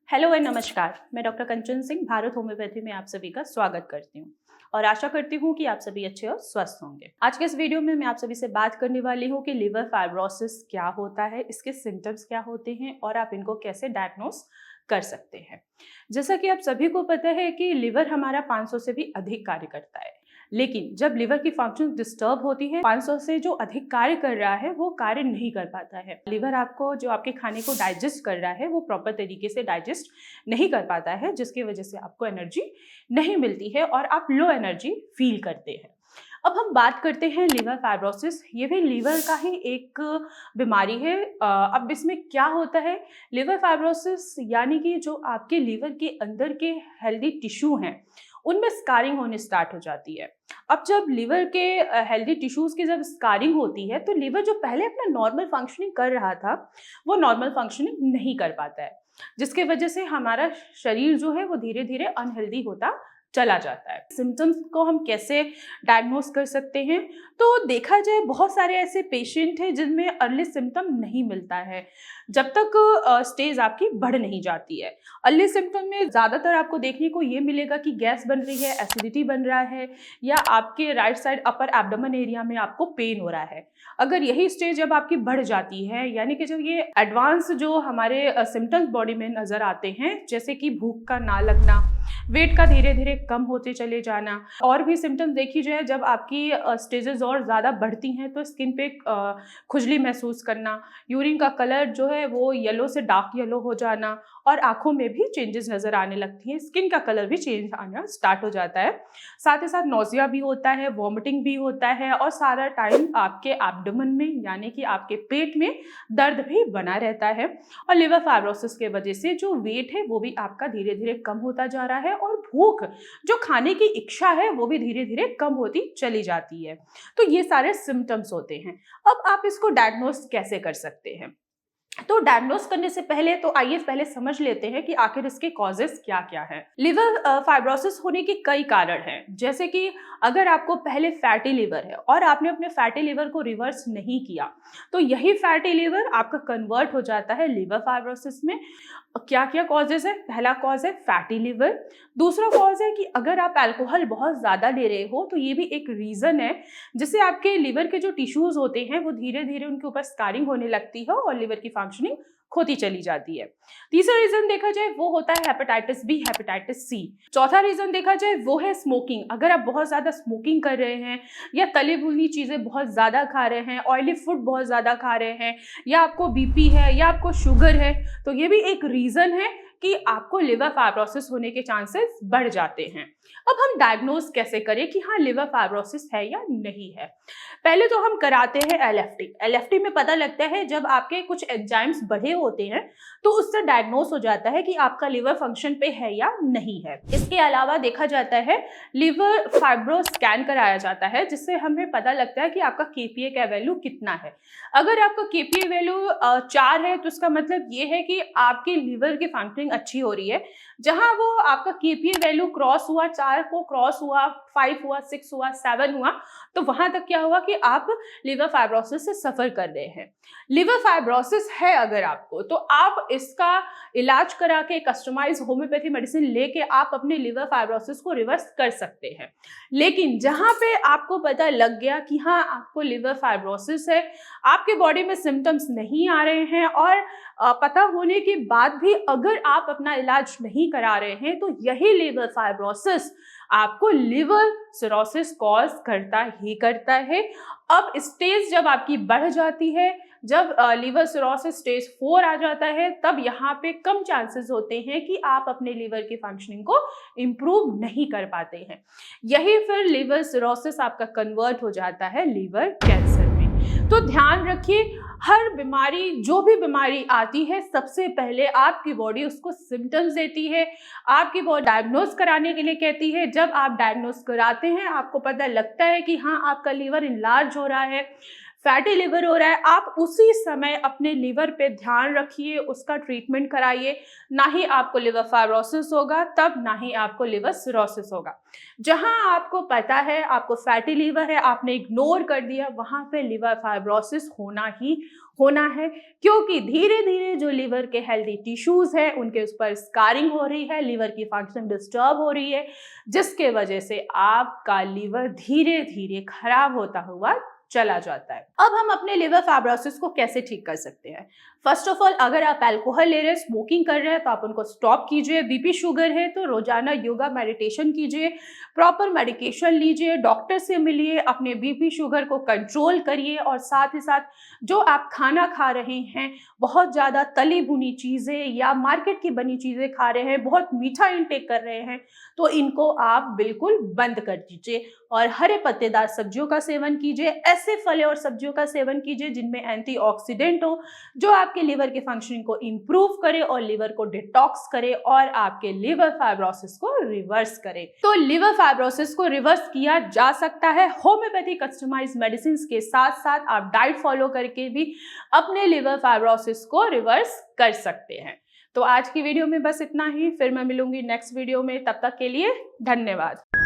Hello and नमस्कार। मैं doctor कंचन Singh Bharat homeopathy में आप सभी का स्वागत करती हूँ और आशा करती हूँ कि आप सभी अच्छे और स्वस्थ होंगे। आज के इस वीडियो में मैं आप सभी से बात करने वाली हूँ कि लिवर फाइब्रोसिस क्या होता है, इसके सिम्टम्स क्या होते हैं और आप इनको कैसे डायग्नोस कर सकते हैं। जैसा कि आप सभी को पता है कि लिवर हमारा 500 से भी अधिक कार्य करता है, लेकिन जब लिवर की फंक्शन डिस्टर्ब होती है 500 से जो अधिक कार्य कर रहा है वो कार्य नहीं कर पाता है। लिवर आपको जो आपके खाने को डाइजेस्ट कर रहा है वो प्रॉपर तरीके से डाइजेस्ट नहीं कर पाता है, जिसकी वजह से आपको एनर्जी नहीं मिलती है और आप लो एनर्जी फील करते हैं। अब हम बात करते हैं लिवर फाइब्रोसिस। ये भी लिवर का ही एक बीमारी है। अब इसमें क्या होता है, लिवर फाइब्रोसिस यानी कि जो आपके लिवर के अंदर के हेल्दी टिश्यू हैं उनमें स्कारिंग होने स्टार्ट हो जाती है। अब जब लिवर के हेल्दी टिश्यूज की जब स्कारिंग होती है तो लिवर जो पहले अपना नॉर्मल फंक्शनिंग कर रहा था वो नॉर्मल फंक्शनिंग नहीं कर पाता है, जिसके वजह से हमारा शरीर जो है वो धीरे धीरे अनहेल्दी होता चला जाता है। सिम्टम्स को हम कैसे डायग्नोस कर सकते हैं, तो देखा जाए बहुत सारे ऐसे पेशेंट हैं जिनमें अर्ली सिम्टम नहीं मिलता है जब तक स्टेज आपकी बढ़ नहीं जाती है। अर्ली सिम्टम में ज़्यादातर आपको देखने को ये मिलेगा कि गैस बन रही है, एसिडिटी बन रहा है या आपके right side upper abdomen area में आपको पेन हो रहा है। अगर यही स्टेज जब आपकी बढ़ जाती है, यानी कि जब ये एडवांस जो हमारे सिम्टम्स बॉडी में नज़र आते हैं, जैसे कि भूख का ना लगना, वेट का धीरे धीरे कम होते चले जाना, और भी सिम्टम्स देखी जाए जब आपकी स्टेजेस और ज़्यादा बढ़ती हैं तो स्किन पे खुजली महसूस करना, यूरिन का कलर जो है वो येलो से डार्क येलो हो जाना और आंखों में भी चेंजेस नज़र आने लगती हैं, स्किन का कलर भी चेंज आना स्टार्ट हो जाता है। साथ ही साथ नोजिया भी होता है, वॉमिटिंग भी होता है और सारा टाइम आपके एब्डोमेन में यानी कि आपके पेट में दर्द भी बना रहता है। और लिवर फाइब्रोसिस के वजह से जो वेट है वो भी आपका धीरे धीरे कम होता जा रहा है और भूख, जो खाने की इच्छा है, वो भी धीरे धीरे कम होती चली जाती है। तो ये सारे सिम्टम्स होते हैं। अब आप इसको डायग्नोस कैसे कर सकते हैं, तो डायग्नोस करने से पहले तो आइए पहले समझ लेते हैं कि आखिर इसके कॉजेस क्या क्या है। लिवर फाइब्रोसिस होने के कई कारण हैं, जैसे कि अगर आपको पहले फैटी लिवर है और आपने अपने फैटी लिवर को रिवर्स नहीं किया तो यही फैटी लिवर आपका कन्वर्ट हो जाता है लिवर फाइब्रोसिस में। क्या क्या कॉजेज है, पहला कॉज है फैटी लिवर। दूसरा कॉज है कि अगर आप अल्कोहल बहुत ज़्यादा ले रहे हो तो ये भी एक रीज़न है जिससे आपके लिवर के जो टिश्यूज़ होते हैं वो धीरे धीरे उनके ऊपर स्कारिंग होने लगती है और लिवर की फंक्शनिंग खोती चली जाती है। तीसरा रीजन देखा जाए वो होता है हेपेटाइटिस बी, हेपेटाइटिस सी। चौथा रीजन देखा जाए वो है स्मोकिंग। अगर आप बहुत ज़्यादा स्मोकिंग कर रहे हैं या तली भुनी चीज़ें बहुत ज़्यादा खा रहे हैं, ऑयली फूड बहुत ज़्यादा खा रहे हैं, या आपको बीपी है या आपको शुगर है, तो ये भी एक रीज़न है कि आपको लिवर फाइब्रोसिस होने के चांसेस बढ़ जाते हैं। अब हम डायग्नोज कैसे करें कि हाँ लिवर फाइब्रोसिस है या नहीं है। पहले तो हम कराते हैं एलएफटी। एलएफटी में पता लगता है जब आपके कुछ एंजाइम्स बढ़े होते हैं तो उससे डायग्नोस हो जाता है कि आपका लिवर फंक्शन पे है या नहीं है। इसके अलावा देखा जाता है लिवर फाइब्रो स्कैन कराया जाता है, जिससे हमें पता लगता है कि आपका केपीए का वैल्यू कितना है। अगर आपका केपीए वैल्यू 4 है तो इसका मतलब ये है कि आपकी लिवर की फंक्शनिंग अच्छी हो रही है। जहां वो आपका केपीए वैल्यू क्रॉस हुआ, 4 को क्रॉस हुआ, 5 हुआ, 6 हुआ, 7 हुआ, तो वहां तक क्या हुआ कि आप लिवर फाइब्रोसिस से सफर कर रहे हैं। लिवर फाइब्रोसिस है अगर आपको, तो आप इसका इलाज करा के कस्टमाइज होम्योपैथी मेडिसिन लेके आप अपने लिवर फाइब्रोसिस को रिवर्स कर सकते हैं। लेकिन जहां पे आपको पता लग गया कि हाँ आपको लिवर फाइब्रोसिस है, आपके बॉडी में सिम्टम्स नहीं आ रहे हैं और पता होने के बाद भी अगर आप अपना इलाज नहीं करा रहे हैं, तो यही लिवर फाइब्रोसिस आपको लिवर सिरोसिस कॉज करता ही करता है। अब स्टेज जब आपकी बढ़ जाती है, जब लिवर सिरोसिस स्टेज 4 आ जाता है, तब यहाँ पे कम चांसेस होते हैं कि आप अपने लिवर की फंक्शनिंग को इम्प्रूव नहीं कर पाते हैं। यही फिर लिवर सिरोसिस आपका कन्वर्ट हो जाता है लिवर कैंसर में। तो ध्यान रखिए, हर बीमारी, जो भी बीमारी आती है, सबसे पहले आपकी बॉडी उसको सिम्टम्स देती है, आपकी बॉडी डायग्नोस कराने के लिए कहती है। जब आप डायग्नोस कराते हैं आपको पता लगता है कि हाँ आपका लीवर इनलार्ज हो रहा है, फैटी लिवर हो रहा है, आप उसी समय अपने लिवर पे ध्यान रखिए, उसका ट्रीटमेंट कराइए। ना ही आपको लिवर फाइब्रोसिस होगा तब, ना ही आपको लिवर सिरोसिस होगा। जहां आपको पता है आपको फैटी लिवर है, आपने इग्नोर कर दिया, वहां पे लिवर फाइब्रोसिस होना ही होना है, क्योंकि धीरे धीरे जो लिवर के हेल्दी टिश्यूज है उनके उस पर स्कारिंग हो रही है, लिवर की फंक्शन डिस्टर्ब हो रही है, जिसके वजह से आपका लिवर धीरे धीरे खराब होता हुआ चला जाता है। अब हम अपने लिवर फाइब्रोसिस को कैसे ठीक कर सकते हैं? फर्स्ट ऑफ ऑल, अगर आप अल्कोहल ले रहे हैं, स्मोकिंग कर रहे हैं, तो आप उनको स्टॉप कीजिए। बीपी शुगर है तो रोजाना योगा मेडिटेशन कीजिए, प्रॉपर मेडिकेशन लीजिए, डॉक्टर से मिलिए, अपने बीपी शुगर को कंट्रोल करिए। और साथ ही साथ जो आप खाना खा रहे हैं, बहुत ज़्यादा तली भुनी चीज़ें या मार्केट की बनी चीज़ें खा रहे हैं, बहुत मीठा इंटेक कर रहे हैं, तो इनको आप बिल्कुल बंद कर दीजिए और हरे पत्तेदार सब्जियों का सेवन कीजिए। ऐसे फल और सब्जियों का सेवन कीजिए जिनमें एंटीऑक्सीडेंट हो, जो आपके लिवर के फंक्शनिंग को इंप्रूव करे और लिवर को डिटॉक्स करे और आपके लिवर फाइब्रोसिस को रिवर्स करे। तो लिवर फाइब्रोसिस को रिवर्स किया जा सकता है होम्योपैथी कस्टमाइज मेडिसिन के साथ साथ। आप डाइट फॉलो करके भी अपने लिवर फाइब्रोसिस को रिवर्स कर सकते हैं। तो आज की वीडियो में बस इतना ही, फिर मैं मिलूंगी नेक्स्ट वीडियो में। तब तक के लिए धन्यवाद।